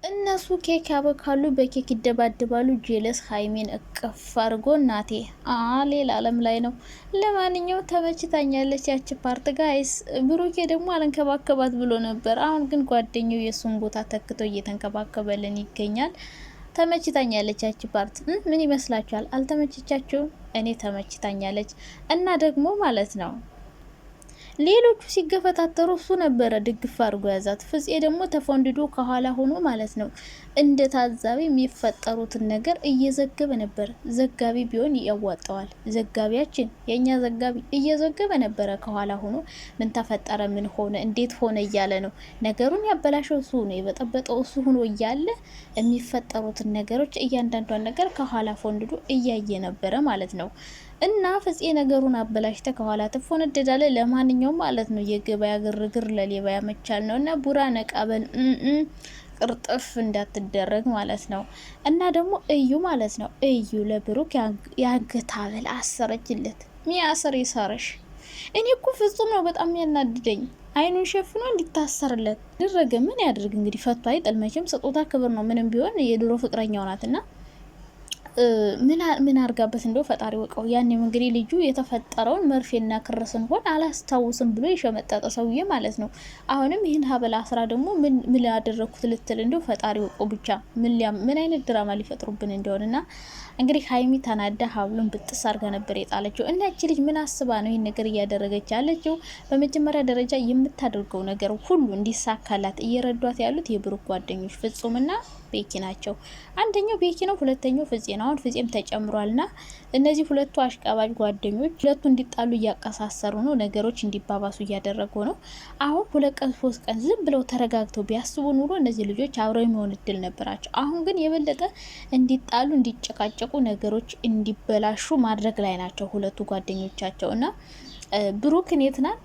እነሱ ኬክ ያበካሉ፣ በኬክ ይደባደባሉ። ጄለስ ሀይሜን እቅፍ አድርጎ እናቴ ሌላ አለም ላይ ነው። ለማንኛውም ተመችታኛለች ያቺ ፓርት ጋይስ። ብሩኬ ደግሞ አልንከባከባት ብሎ ነበር። አሁን ግን ጓደኛው የሱን ቦታ ተክቶ እየተንከባከበልን ይገኛል። ተመችታኛለች ያቺ ፓርት። ምን ይመስላችኋል? አልተመችቻችሁም? እኔ ተመችታኛለች እና ደግሞ ማለት ነው ሌሎቹ ሲገፈታተሩ እሱ ነበረ ድግፍ አድርጎ ያዛት። ፍፄ ደግሞ ተፈንድዶ ከኋላ ሆኖ ማለት ነው እንደ ታዛቢ የሚፈጠሩትን ነገር እየዘገበ ነበር። ዘጋቢ ቢሆን ያዋጣዋል። ዘጋቢያችን የኛ ዘጋቢ እየዘገበ ነበረ ከኋላ ሆኖ ምን ተፈጠረ፣ ምን ሆነ፣ እንዴት ሆነ እያለ ነው ነገሩን ያበላሸው እሱ ነው፣ የበጠበጠው እሱ ሆኖ እያለ የሚፈጠሩትን ነገሮች እያንዳንዷን ነገር ከኋላ ፈንድዶ እያየ ነበረ ማለት ነው። እና ፍፄ ነገሩን አበላሽተ ከኋላ ትፎነደዳለ። ለማንኛውም ማለት ነው የገበያ ግርግር ለሌባ ያመቻል ነው እና ቡራ ነቃበል ቅርጥፍ እንዳትደረግ ማለት ነው። እና ደግሞ እዩ ማለት ነው እዩ ለብሩክ የአንገት ሐብል አሰረችለት። ሚያስር ይሰርሽ። እኔ እኮ ፍጹም ነው በጣም ያናድደኝ። አይኑን ሸፍኖ እንዲታሰርለት ደረገ። ምን ያድርግ እንግዲህ፣ ፈቷ አይጥል መቼም። ስጦታ ክብር ነው ምንም ቢሆን የድሮ ፍቅረኛው ናትና ምን አርጋበት እንደው ፈጣሪ ወቀው። ያኔም እንግዲህ ልጁ የተፈጠረውን መርፌና ክር ስንሆን አላስታውስም ብሎ የሸመጠጠ ሰውዬ ማለት ነው። አሁንም ይህን ሀበል አስራ ደግሞ ምን ያደረኩት ልትል እንደው ፈጣሪ ወቀው። ብቻ ምን አይነት ድራማ ሊፈጥሩብን እንደሆነና እንግዲህ ሀይሚ ተናዳ ሀብሉን ብጥስ አርጋ ነበር የጣለችው። እና እቺ ልጅ ምን አስባ ነው ይህን ነገር እያደረገች ያለችው? በመጀመሪያ ደረጃ የምታደርገው ነገር ሁሉ እንዲሳካላት እየረዷት ያሉት የብሩክ ጓደኞች ፍጹምና ቤኪ ናቸው። አንደኛው ቤኪ ነው፣ ሁለተኛው ፍፄ ነው። አሁን ፍፄም ተጨምሯልና እነዚህ ሁለቱ አሽቃባጭ ጓደኞች ሁለቱ እንዲጣሉ እያቀሳሰሩ ነው፣ ነገሮች እንዲባባሱ እያደረጉ ነው። አሁን 2 ቀን 3 ቀን ዝም ብለው ተረጋግተው ቢያስቡ ኑሮ እነዚህ ልጆች አብረው የሚሆን እድል ነበራቸው። አሁን ግን የበለጠ እንዲጣሉ እንዲጨቃጨቁ፣ ነገሮች እንዲበላሹ ማድረግ ላይ ናቸው ሁለቱ ጓደኞቻቸው እና ብሩክ የት ናት?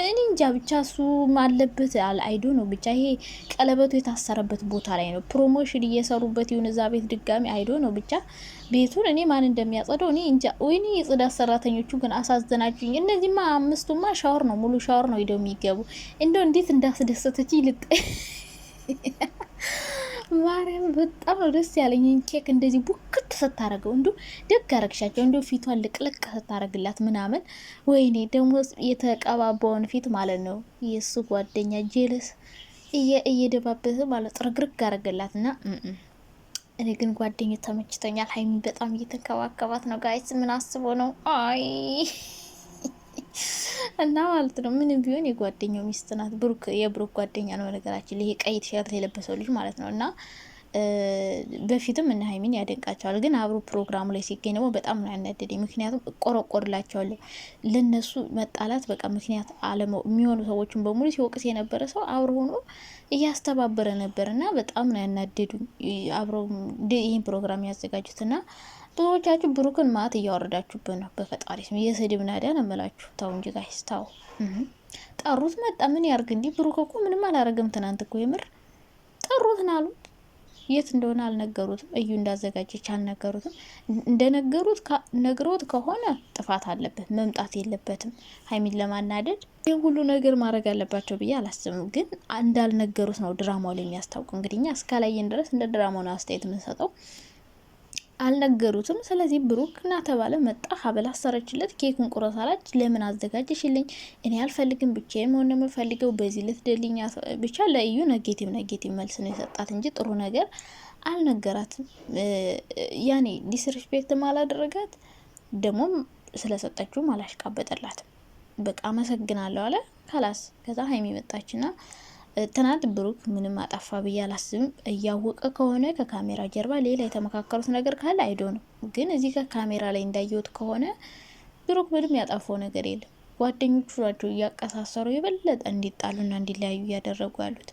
እኔ እንጃ ብቻ እሱ አለበት አይዶ ነው። ብቻ ይሄ ቀለበቱ የታሰረበት ቦታ ላይ ነው ፕሮሞሽን እየሰሩበት ይሁን እዛ ቤት ድጋሚ አይዶ ነው። ብቻ ቤቱን እኔ ማን እንደሚያጸደው እኔ እንጃ። ወይኔ የጽዳት ሰራተኞቹ ግን አሳዘናችሁኝ። እነዚህማ 5ቱማ ሻወር ነው ሙሉ ሻወር ነው ሄደው የሚገቡ። እንደው እንዴት እንዳስደሰተች ይልጥ ማርያም በጣም ነው ደስ ያለኝ። ኬክ እንደዚህ ቡክት ስታረገው እንዱ ደግ አረግሻቸው። እንዱ ፊቷን ልቅልቅ ስታረግላት ምናምን ወይኔ ደግሞ የተቀባባውን ፊት ማለት ነው የሱ ጓደኛ ጄለስ እየደባበሰ ማለት ጥርግርግ አረገላትና እኔ ግን ጓደኛ ተመችቶኛል። ሀይሚ በጣም እየተንከባከባት ነው ጋይስ። ምን አስቦ ነው? አይ እና ማለት ነው ምንም ቢሆን የጓደኛው ሚስት ናት። የብሩክ ጓደኛ ነው ነገራችን። ይሄ ቀይ ቲሸርት የለበሰው ልጅ ማለት ነው እና በፊትም እነ ሀይሚን ያደንቃቸዋል፣ ግን አብሮ ፕሮግራሙ ላይ ሲገኝ ደግሞ በጣም ነው ያናደደኝ። ምክንያቱም እቆረቆርላቸዋለሁ ለነሱ መጣላት በቃ ምክንያት አለመው የሚሆኑ ሰዎችን በሙሉ ሲወቅስ የነበረ ሰው አብሮ ሆኖ እያስተባበረ ነበር እና በጣም ነው ያናደዱኝ አብረው ይህን ፕሮግራም ያዘጋጁትና ብዙዎቻችሁ ብሩክን ማት እያወረዳችሁብን ነው። በፈጣሪ ስም የስድብ ናዳ ነው የምላችሁ። ታው እንጂ ጋይስ ታው። ጠሩት መጣ ምን ያርግ እንዲ? ብሩክ እኮ ምንም አላረገም። ትናንት እኮ የምር ጠሩት ናሉት። የት እንደሆነ አልነገሩትም። እዩ እንዳዘጋጀች አልነገሩትም። እንደነገሩት ነግሮት ከሆነ ጥፋት አለበት፣ መምጣት የለበትም። ሀይሚን ለማናደድ ይህ ሁሉ ነገር ማድረግ አለባቸው ብዬ አላስብም። ግን እንዳልነገሩት ነው ድራማው ላይ የሚያስታውቁ። እንግዲህ እኛ እስካላየን ድረስ እንደ ድራማው ነው አስተያየት የምንሰጠው። አልነገሩትም። ስለዚህ ብሩክ እና ተባለ መጣ፣ ሀበል አሰረችለት፣ ኬኩን ቁረስ አላች። ለምን አዘጋጀሽልኝ? እኔ አልፈልግም፣ ብቻዬን መሆን ነው የምፈልገው፣ በዚህ ልትደልኛ። ብቻ ለእዩ ኔጌቲቭ መልስ ነው የሰጣት እንጂ ጥሩ ነገር አልነገራትም። ያኔ ዲስሪስፔክትም አላደረጋት፣ ደግሞም ስለሰጠችውም አላሽቃበጠላትም። በቃ አመሰግናለሁ አለ ካላስ። ከዛ ሀይሚ መጣችና ትናንት ብሩክ ምንም አጠፋ ብዬ አላስብም። እያወቀ ከሆነ ከካሜራ ጀርባ ሌላ የተመካከሩት ነገር ካለ አይዶ ነው። ግን እዚህ ከካሜራ ላይ እንዳየሁት ከሆነ ብሩክ ምንም ያጠፋው ነገር የለም። ጓደኞቹ ናቸው እያቀሳሰሩ የበለጠ እንዲጣሉና እንዲለያዩ እያደረጉ ያሉት።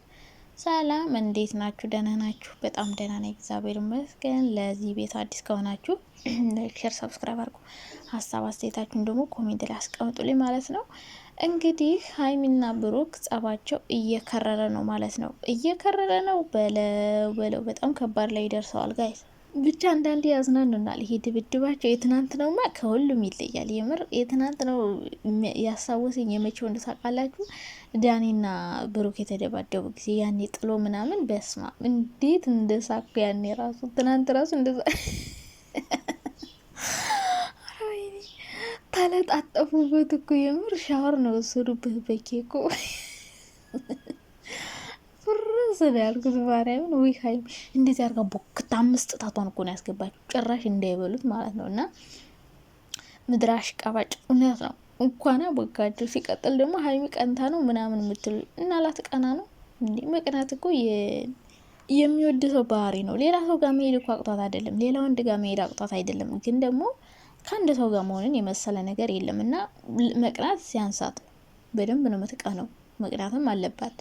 ሰላም፣ እንዴት ናችሁ? ደህና ናችሁ? በጣም ደህና ነኝ እግዚአብሔር ይመስገን። ለዚህ ቤት አዲስ ከሆናችሁ ላይክ፣ ሼር፣ ሰብስክራይብ አድርጉ። ሀሳብ አስተያየታችሁን ደግሞ ኮሜንት ላይ አስቀምጡልኝ ማለት ነው። እንግዲህ ሀይሚና ብሩክ ጸባቸው እየከረረ ነው ማለት ነው። እየከረረ ነው በለው በጣም ከባድ ላይ ይደርሰዋል ጋይስ። ብቻ አንዳንዴ ያዝናኑናል። ይሄ ድብድባቸው የትናንት ነውማ ከሁሉም ይለያል። የምር የትናንት ነው ያስታወሰኝ። የመቼው እንደሳቃላችሁ ዳኒና ብሩክ የተደባደቡ ጊዜ ያኔ ጥሎ ምናምን በስማ እንዴት እንደሳኩ ያኔ ራሱ ትናንት ራሱ እንደዛ ተለጣጠፉበት እኮ የምር ሻወር ነው ወሰዱበት በኬኮ ፍርስ ነው ያልኩት። ማርያምን ወይ ሀይሚ እንደዚህ አርጋ ቦክታ 5 ጣቷን እኮ ነው ያስገባችው ጭራሽ እንዳይበሉት ማለት ነው። እና ምድራሽ ቀባጭ እውነት ነው እንኳን አቦካቸው። ሲቀጥል ደግሞ ሀይሚ ቀንታ ነው ምናምን የምትሉ እና ላትቀና ነው እንዴ? መቅናት እኮ የሚወድ ሰው ባህሪ ነው። ሌላ ሰው ጋር መሄድ እኮ አቅጧት አይደለም፣ ሌላ ወንድ ጋር መሄድ አቅጧት አይደለም። ግን ደግሞ ከአንድ ሰው ጋር መሆንን የመሰለ ነገር የለም። እና መቅናት ሲያንሳት ነው። በደንብ ነው የምትቀነው፣ መቅናትም አለባት።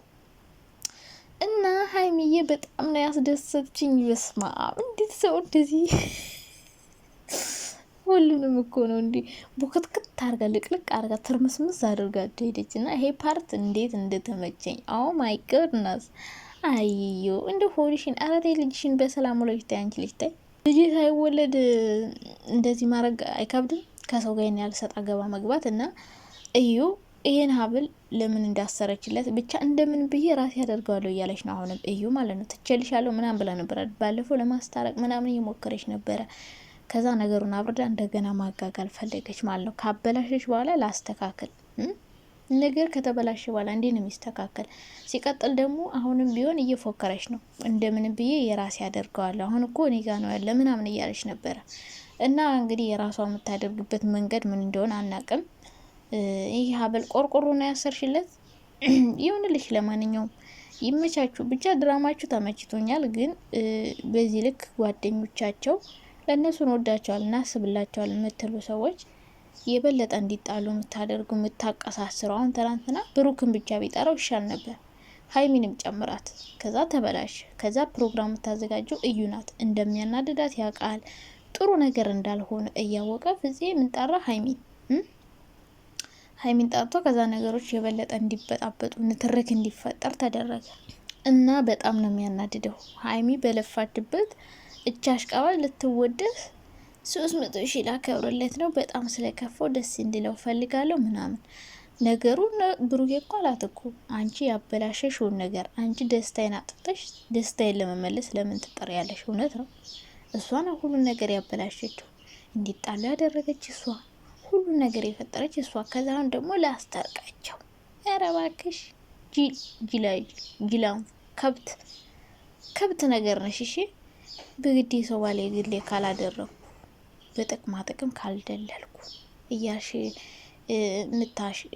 እና ሀይሚዬ በጣም ነው ያስደሰችኝ። በስማ እንዴት ሰው እንደዚህ ሁሉንም እኮ ነው እንዲ ቡክትክት አርጋ ልቅልቅ አርጋ ትርምስምስ አድርጋ ሄደች። እና ይሄ ፓርት እንዴት እንደተመቸኝ ኦ ማይ ጎድነስ። አይዮ እንደ ሆዲሽን አረቴ ልጅሽን በሰላም ላይ ታይ። አንቺ ልጅ ታይ ልጅ ሳይወለድ እንደዚህ ማድረግ አይከብድም? ከሰው ጋር ያልሰጣ ገባ መግባት እና እዩ ይሄን ሀብል ለምን እንዳሰረችለት ብቻ እንደምን ብዬ ራሴ ያደርገዋለሁ እያለች ነው አሁንም እዩ ማለት ነው። ትቸልሻለሁ ምናምን ብላ ነበር ባለፈው ለማስታረቅ ምናምን እየሞከረች ነበረ። ከዛ ነገሩን አብርዳ እንደገና ማጋጋል ፈለገች ማለት ነው። ካበላሸች በኋላ ላስተካከል ነገር ከተበላሸ በኋላ እንዴ ነው የሚስተካከል? ሲቀጥል ደግሞ አሁንም ቢሆን እየፎከረች ነው እንደምን ብዬ የራሴ ያደርገዋለሁ አሁን እኮ እኔ ጋ ነው ያለ ምናምን እያለች ነበረ። እና እንግዲህ የራሷ የምታደርግበት መንገድ ምን እንደሆነ አናቅም። ይህ ሀብል ቆርቆሮ ነው ያሰርሽለት ይሁንልሽ። ለማንኛውም ይመቻችሁ። ብቻ ድራማችሁ ተመችቶኛል። ግን በዚህ ልክ ጓደኞቻቸው ለእነሱ እንወዳቸዋል እናስብላቸዋል የምትሉ ሰዎች የበለጠ እንዲጣሉ የምታደርጉ የምታቀሳስሩ። አሁን ትናንትና ብሩክን ብቻ ቢጠራው ይሻል ነበር፣ ሀይሚንም ጨምራት። ከዛ ተበላሽ። ከዛ ፕሮግራም የምታዘጋጀው እዩ ናት። እንደሚያናድዳት ያውቃል። ጥሩ ነገር እንዳልሆነ እያወቀ ፍዜ የምንጠራ ሀይሚን ጠርቶ ከዛ ነገሮች የበለጠ እንዲበጣበጡ ንትርክ እንዲፈጠር ተደረገ እና በጣም ነው የሚያናድደው። ሀይሚ በለፋችበት እቻ አሽቃባጭ ልትወደስ 300,000 ላከብርለት ነው። በጣም ስለከፋው ደስ እንዲለው ፈልጋለሁ ምናምን ነገሩ ብሩኬ እኮ አላት እኮ አንቺ ያበላሸሽውን ነገር አንቺ ደስታዬን አጥፍተሽ ደስታዬን ለመመለስ ለምን ትጠሪያለሽ? እውነት ነው እሷ ነው ሁሉን ነገር ያበላሸችው፣ እንዲጣሉ ያደረገች እሷ፣ ሁሉን ነገር የፈጠረች እሷ። ከዛም ደግሞ ላስታርቃቸው። ኧረ እባክሽ ጅላም ከብት ነገር ነሽ። እሺ በግዴ ሰው ባለ ግሌ ካላደረኩ በጥቅማ ጥቅም ካልደለልኩ እያልሽ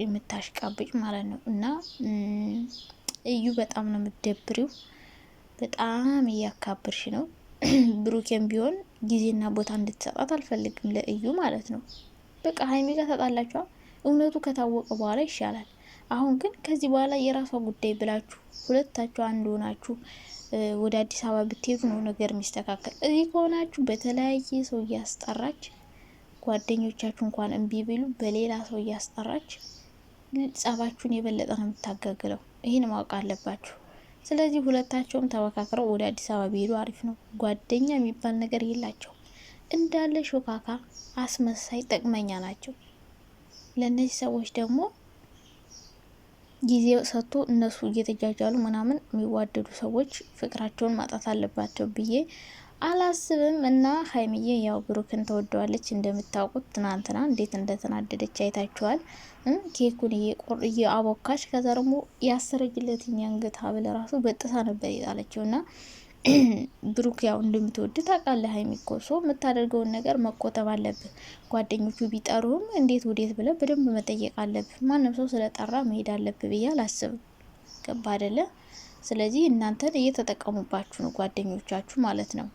የምታሽቃብጭ ማለት ነው። እና እዩ በጣም ነው የምትደብሪው፣ በጣም እያካብርሽ ነው። ብሩኬም ቢሆን ጊዜና ቦታ እንድትሰጣት አልፈልግም ለእዩ ማለት ነው። በቃ ሀይሚ ጋር ተጣላችኋ፣ እውነቱ ከታወቀ በኋላ ይሻላል። አሁን ግን ከዚህ በኋላ የራሷ ጉዳይ ብላችሁ ሁለታችሁ አንድ ሆናችሁ ወደ አዲስ አበባ ብትሄዱ ነው ነገር የሚስተካከል። እዚህ ከሆናችሁ በተለያየ ሰው እያስጠራች ጓደኞቻችሁ እንኳን እምቢ ቢሉ በሌላ ሰው እያስጠራች ጸባችሁን የበለጠ ነው የምታጋግለው። ይህን ማወቅ አለባችሁ። ስለዚህ ሁለታቸውም ተመካክረው ወደ አዲስ አበባ ቢሄዱ አሪፍ ነው። ጓደኛ የሚባል ነገር የላቸው እንዳለ ሾካካ አስመሳይ ጠቅመኛ ናቸው። ለእነዚህ ሰዎች ደግሞ ጊዜው ሰጥቶ እነሱ እየተጃጃሉ ምናምን የሚዋደዱ ሰዎች ፍቅራቸውን ማጣት አለባቸው ብዬ አላስብም። እና ሀይሚዬ ያው ብሩክን ተወደዋለች እንደምታውቁት። ትናንትና እንዴት እንደተናደደች አይታችኋል። ኬኩን እየአቦካች ከዛ ደግሞ ያሰረጅለት አንገት ሀብል ራሱ በጥሳ ነበር የጣለችው። እና ብሩክ ያው እንደምትወድ ታውቃለህ። ሀይሚ እኮ ሶ የምታደርገውን ነገር መቆጠብ አለብህ። ጓደኞቹ ቢጠሩም እንዴት ወዴት ብለህ በደንብ መጠየቅ አለብህ። ማንም ሰው ስለጠራ መሄድ አለብህ ብዬ አላስብም። ገባ አይደለ? ስለዚህ እናንተን እየተጠቀሙባችሁ ነው ጓደኞቻችሁ ማለት ነው።